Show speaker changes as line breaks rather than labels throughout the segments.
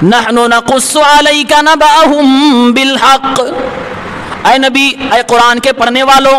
नहनु नक़ुस्सु अलैका नबअहुम बिलहक़। ऐ नबी, ऐ कुरान के पढ़ने वालों,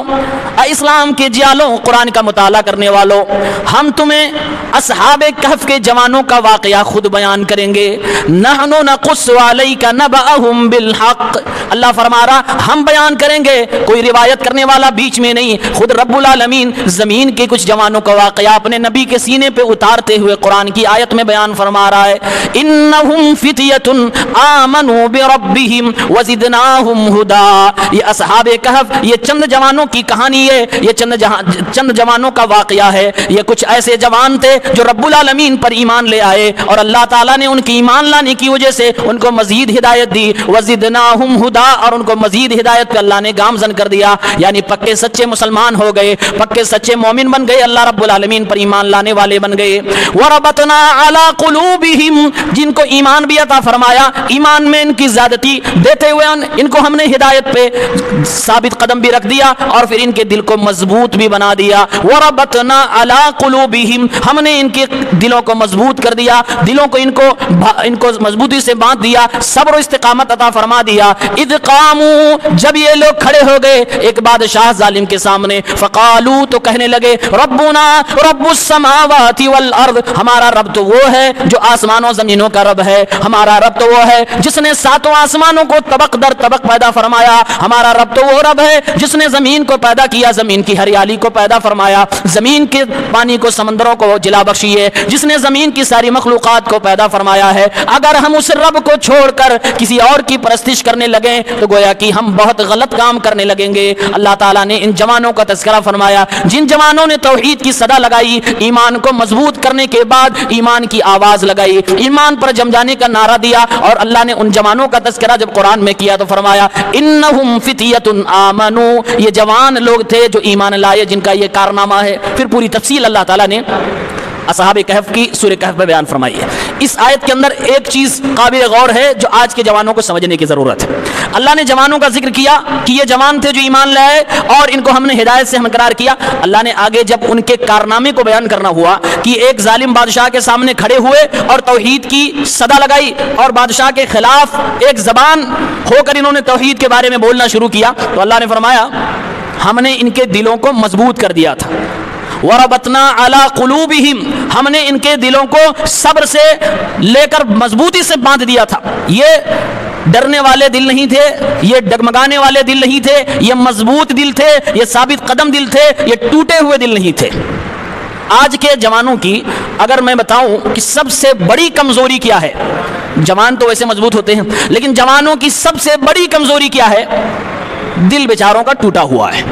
ऐ इस्लाम के जियालों, कुरान का मुताला करने वालों, हम तुम्हें असहाबे कहफ के जवानों का वाक़या खुद बयान करेंगे। नहनु नक़ुस्सु अलैका नबअहुम बिलहक़, अल्लाह फरमा रहा हम बयान करेंगे, कोई रिवायत करने वाला बीच में नहीं। खुद रब्बुल आलमीन ज़मीन के कुछ जवानों का वाक़या अपने नबी के सीने पे उतारते हुए कुरान की आयत में बयान फरमा रहा है। इन्नहुम फित्यतुन आमनू बिरब्बिहिम वज़िदनाहुम हुदा। ये असहाबे कहफ, ये चंद जवानों की कहानी है, ये चंद जवानों का वाक़या है। ये कुछ ऐसे जवान थे जो रब्बुल आलमीन पर ईमान ले आए और अल्लाह ताला ने उनकी ईमान लाने की वजह से उनको मजीद हिदायत दी। वज़िदनाहुम हुदा, और उनको मजीद हिदायत पे अल्लाह ने गामजन कर दिया, यानी पक्के सच्चे मुसलमान हो गए, पक्के सच्चे मोमिन बन गए, अल्लाह रब्बुल आलमीन पर ईमान लाने वाले बन गए। वरबतना अला कुलूबिहिम, जिनको ईमान भी अता फरमाया, ईमान में इनकी ज़्यादती देते हुए इनको हमने हिदायत पे साबित कदम भी रख दिया और फिर इनके दिल को मजबूत भी बना दिया। वरबतना अला कुलूबिहिम, हमने इनके दिलों को मजबूत कर दिया, दिलों को इनको मजबूती से बांध दिया, सब्र और इस्तिकामत अता फरमा दिया। इद कामू, जब ये लोग खड़े हो गए एक बादशाह जालिम के सामने, फकालू, तो कहने लगे, रब्बुना रब्बुस समावाति वल अर्द, हमारा रब तो वो है जो आसमानों जमीनों का रब है, हमारा रब तो वो है जिसने सातों आसमानों को तबक दर तबक पैदा फरमाया, हमारा रब तो वो रब है जिसने जमीन को पैदा किया, जमीन की हरियाली को पैदा फरमाया, जमीन के पानी को समंदरों को जिला बख्शी है, जिसने जमीन की सारी मखलूकात को पैदा फरमाया है। अगर हम उस रब को छोड़कर किसी और की परस्तिश करने लगे तो गोया कि हम बहुत गलत काम करने लगेंगे। अल्लाह ताला ने इन जवानों का तज़किरा फरमाया, जिन जवानों ने तौहीद की सदा लगाई, ईमान को मजबूत करने के बाद ईमान की आवाज लगाई, ईमान पर जम जाने का नारा दिया, और अल्लाह ने उन जवानों का तज़किरा जब कुरान में किया तो फरमाया, इन्नहुम फित्यतुन आमनू, ये जवान लोग थे जो ईमान लाए, जिनका ये कारनामा है। फिर पूरी तफसील अल्लाह ताला ने असहाबे कहफ की सूरह कहफ में बयान फरमाई है। इस आयत के अंदर एक चीज़ काबिल गौर है जो आज के जवानों को समझने की ज़रूरत है। अल्लाह ने जवानों का जिक्र किया कि ये जवान थे जो ईमान लाए और इनको हमने हिदायत से हमकरार किया। अल्लाह ने आगे जब उनके कारनामे को बयान करना हुआ कि एक जालिम बादशाह के सामने खड़े हुए और तौहीद की सदा लगाई और बादशाह के खिलाफ एक ज़बान होकर इन्होंने तौहीद के बारे में बोलना शुरू किया, तो अल्लाह ने फरमाया हमने इनके दिलों को मजबूत कर दिया था। वरबतना अला कुलूबिहिम, हमने इनके दिलों को सब्र से लेकर मजबूती से बांध दिया था। ये डरने वाले दिल नहीं थे, ये डगमगाने वाले दिल नहीं थे, ये मजबूत दिल थे, ये साबित कदम दिल थे, ये टूटे हुए दिल नहीं थे। आज के जवानों की अगर मैं बताऊं कि सबसे बड़ी कमजोरी क्या है, जवान तो वैसे मजबूत होते हैं, लेकिन जवानों की सबसे बड़ी कमजोरी क्या है, दिल बेचारों का टूटा हुआ है,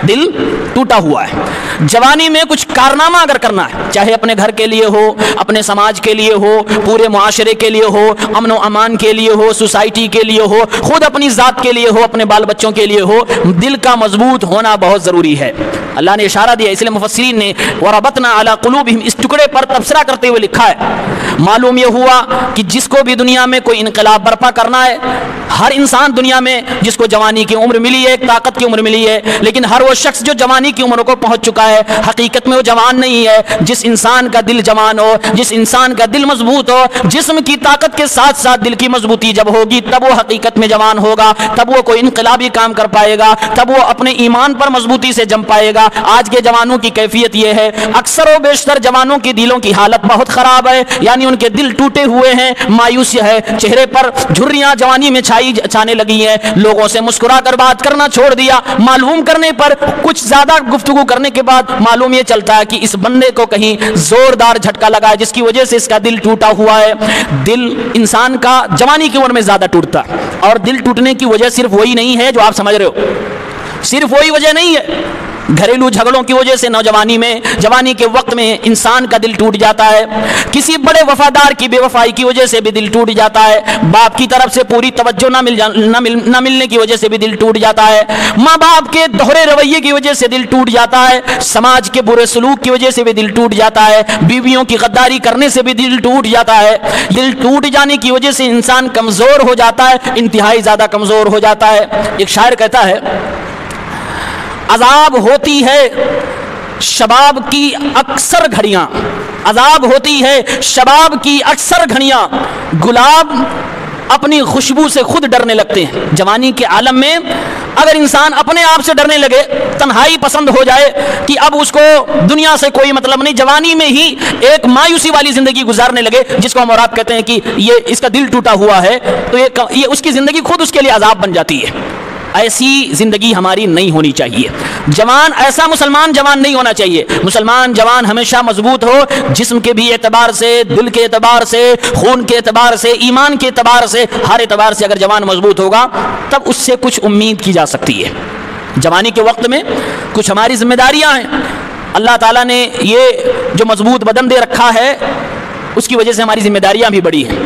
दिल टूटा हुआ है। जवानी में कुछ कारनामा अगर करना है, चाहे अपने घर के लिए हो, अपने समाज के लिए हो, पूरे मुआशरे के लिए हो, अमन व अमान के लिए हो, सोसाइटी के लिए हो, खुद अपनी ज़ात के लिए हो, अपने बाल बच्चों के लिए हो, दिल का मजबूत होना बहुत ज़रूरी है। अल्लाह ने इशारा दिया, इसलिए मुफस्सिरीन ने वरबतना अला कुलूबिहिम इस टुकड़े पर तबसरा करते हुए लिखा है। मालूम यह हुआ कि जिसको भी दुनिया में कोई इनकलाब बर्पा करना है, हर इंसान दुनिया में जिसको जवानी की उम्र मिली है, एक ताकत की उम्र मिली है, लेकिन हर वो शख्स जो जवानी की उम्र को पहुंच चुका है, हकीकत में वो जवान नहीं है। जिस इंसान का दिल जवान हो, जिस इंसान का दिल मजबूत हो, जिस्म की ताकत के साथ साथ दिल की मजबूती जब होगी, तब वो हकीकत में जवान होगा, तब वो कोई इनकलाबी काम कर पाएगा, तब वो अपने ईमान पर मजबूती से जम पाएगा। आज के जवानों की कैफियत ये है, अक्सर व बेशतर जवानों की दिलों की हालत बहुत खराब है, यानी उनके दिल टूटे हुए हैं, मायूसी है, चेहरे पर झुर्रियां जवानी में छाने लगी हैं, लोगों से मुस्कुरा कर बात करना छोड़ दिया। मालूम करने पर, कुछ ज्यादा गुफ्तगू करने के बाद मालूम ये चलता है कि इस बंदे को कहीं जोरदार झटका लगा है, जिसकी वजह से इसका दिल टूटा हुआ है। दिल इंसान का जवानी की उम्र में ज्यादा टूटता है, और दिल टूटने की वजह सिर्फ वही नहीं है जो आप समझ रहे हो, सिर्फ वही वजह नहीं है। घरेलू झगड़ों की वजह से नौजवानी में, जवानी के वक्त में इंसान का दिल टूट जाता है, किसी बड़े वफादार की बेवफाई की वजह से भी दिल टूट जाता है, बाप की तरफ से पूरी तवज्जो न मिलने की वजह से भी दिल टूट जाता है, माँ बाप के दोहरे रवैये की वजह से दिल टूट जाता है, समाज के बुरे सलूक की वजह से भी दिल टूट जाता है, बीवियों की गद्दारी करने से भी दिल टूट जाता है। दिल टूट जाने की वजह से इंसान कमजोर हो जाता है, इंतहाई ज्यादा कमजोर हो जाता है। एक शायर कहता है, अजाब होती है शबाब की अक्सर घड़ियां, عذاب ہوتی ہے۔ شباب کی اکثر گھڑیاں گلاب اپنی خوشبو سے خود ڈرنے لگتے ہیں۔ جوانی کے عالم میں اگر انسان اپنے آپ سے ڈرنے لگے، تنہائی پسند ہو جائے کہ اب اس کو دنیا سے کوئی مطلب نہیں، جوانی میں ہی ایک مایوسی والی زندگی گزارنے لگے جس کو ہم عورات کہتے ہیں کہ یہ اس کا دل ٹوٹا ہوا ہے، تو یہ اس کی زندگی خود اس کے لیے عذاب بن جاتی ہے۔ ایسی زندگی ہماری نہیں ہونی چاہیے۔ جوان ایسا مسلمان جوان نہیں ہونا چاہیے۔ مسلمان جوان ہمیشہ مضبوط ہو، جسم کے بھی اعتبار سے، دل کے اعتبار سے، خون کے اعتبار سے، ایمان کے اعتبار سے، ہر اعتبار سے اگر جوان مضبوط ہوگا تب اس سے کچھ امید کی جا سکتی ہے۔ جوانی کے وقت میں کچھ ہماری ذمہ داریاں ہیں۔ اللہ تعالیٰ نے یہ جو مضبوط بدن دے رکھا ہے اس کی وجہ سے ہماری ذمہ داریاں بھی بڑی ہیں۔